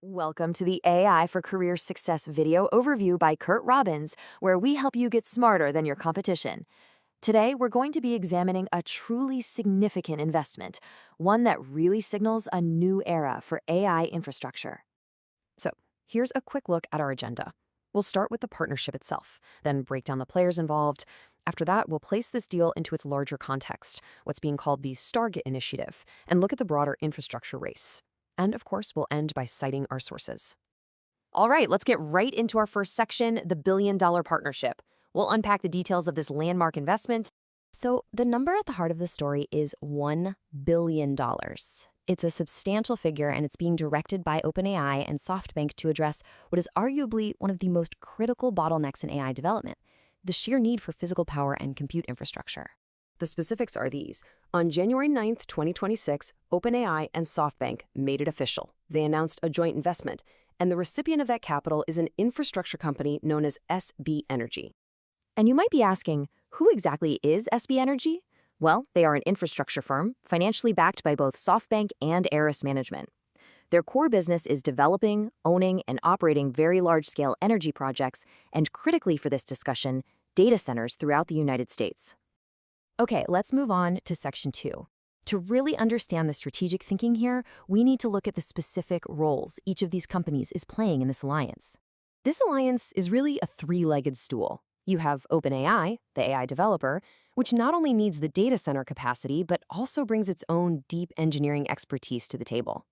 Welcome to the AI for Career Success video overview by Curt Robbins, where we help you get smarter than your competition. Today, we're going to be examining a truly significant investment, one that really signals a new era for AI infrastructure. So, here's a quick look at our agenda. We'll start with the partnership itself, then break down the players involved. After that, we'll place this deal into its larger context, what's being called the Stargate initiative, and look at the broader infrastructure race. And of course, we'll end by citing our sources. All right, let's get right into our first section, the billion-dollar partnership. We'll unpack the details of this landmark investment. So the number at the heart of the story is $1 billion. It's a substantial figure, and it's being directed by OpenAI and SoftBank to address what is arguably one of the most critical bottlenecks in AI development, the sheer need for physical power and compute infrastructure. The specifics are these. On January 9th, 2026, OpenAI and SoftBank made it official. They announced a joint investment, and the recipient of that capital is an infrastructure company known as SB Energy. And you might be asking, who exactly is SB Energy? Well, they are an infrastructure firm, financially backed by both SoftBank and Aris Management. Their core business is developing, owning, and operating very large-scale energy projects, and critically for this discussion, data centers throughout the United States. Okay, let's move on to Section 2. To really understand the strategic thinking here, we need to look at the specific roles each of these companies is playing in this alliance. This alliance is really a three-legged stool. You have OpenAI, the AI developer, which not only needs the data center capacity, but also brings its own deep engineering expertise to the table.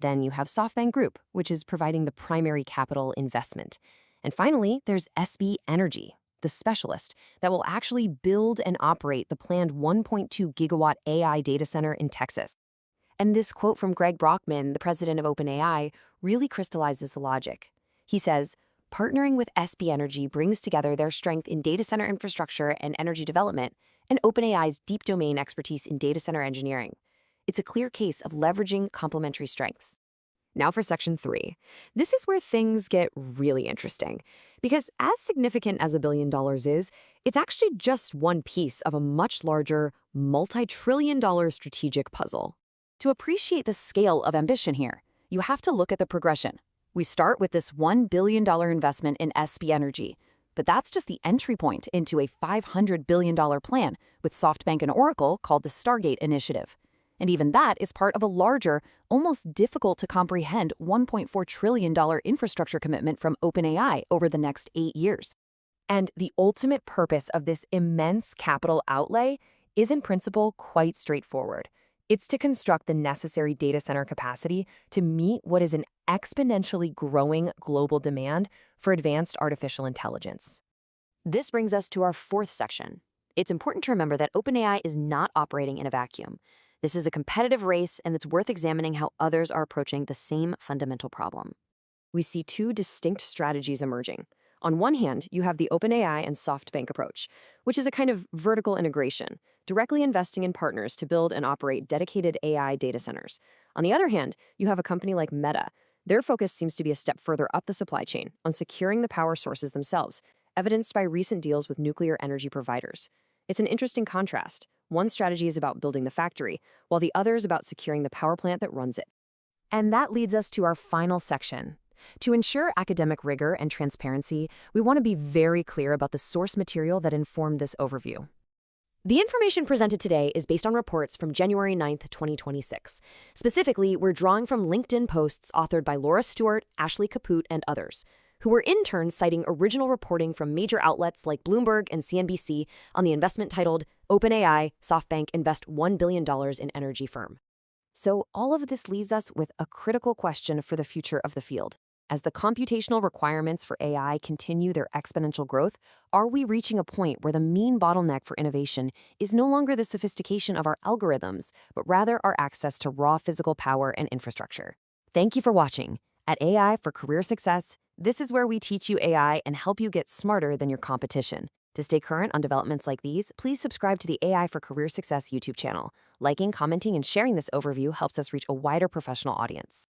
Then you have SoftBank Group, which is providing the primary capital investment. And finally, there's SB Energy, the specialist that will actually build and operate the planned 1.2 gigawatt AI data center in Texas. And this quote from Greg Brockman, the president of OpenAI, really crystallizes the logic. He says, "Partnering with SB Energy brings together their strength in data center infrastructure and energy development and OpenAI's deep domain expertise in data center engineering. It's a clear case of leveraging complementary strengths." Now for Section 3. This is where things get really interesting, because as significant as $1 billion is, it's actually just one piece of a much larger, multi-trillion-dollar strategic puzzle. To appreciate the scale of ambition here, you have to look at the progression. We start with this $1 billion investment in SB Energy, but that's just the entry point into a $500 billion plan with SoftBank and Oracle called the Stargate initiative. And even that is part of a larger, almost difficult-to-comprehend $1.4 trillion infrastructure commitment from OpenAI over the next 8 years. And the ultimate purpose of this immense capital outlay is in principle quite straightforward. It's to construct the necessary data center capacity to meet what is an exponentially growing global demand for advanced artificial intelligence. This brings us to our fourth section. It's important to remember that OpenAI is not operating in a vacuum. This is a competitive race, and it's worth examining how others are approaching the same fundamental problem. We see two distinct strategies emerging. On one hand, you have the OpenAI and SoftBank approach, which is a kind of vertical integration, directly investing in partners to build and operate dedicated AI data centers. On the other hand, you have a company like Meta. Their focus seems to be a step further up the supply chain, on securing the power sources themselves, evidenced by recent deals with nuclear energy providers. It's an interesting contrast. One strategy is about building the factory, while the other is about securing the power plant that runs it. And that leads us to our final section. To ensure academic rigor and transparency, we want to be very clear about the source material that informed this overview. The information presented today is based on reports from January 9th, 2026. Specifically, we're drawing from LinkedIn posts authored by Laura Stewart, Ashley Kaput, and others, who were in turn citing original reporting from major outlets like Bloomberg and CNBC on the investment titled OpenAI, SoftBank Invest $1 billion in Energy Firm. So all of this leaves us with a critical question for the future of the field. As the computational requirements for AI continue their exponential growth, are we reaching a point where the main bottleneck for innovation is no longer the sophistication of our algorithms, but rather our access to raw physical power and infrastructure? Thank you for watching. At AI for Career Success, this is where we teach you AI and help you get smarter than your competition. To stay current on developments like these, please subscribe to the AI for Career Success YouTube channel. Liking, commenting, and sharing this overview helps us reach a wider professional audience.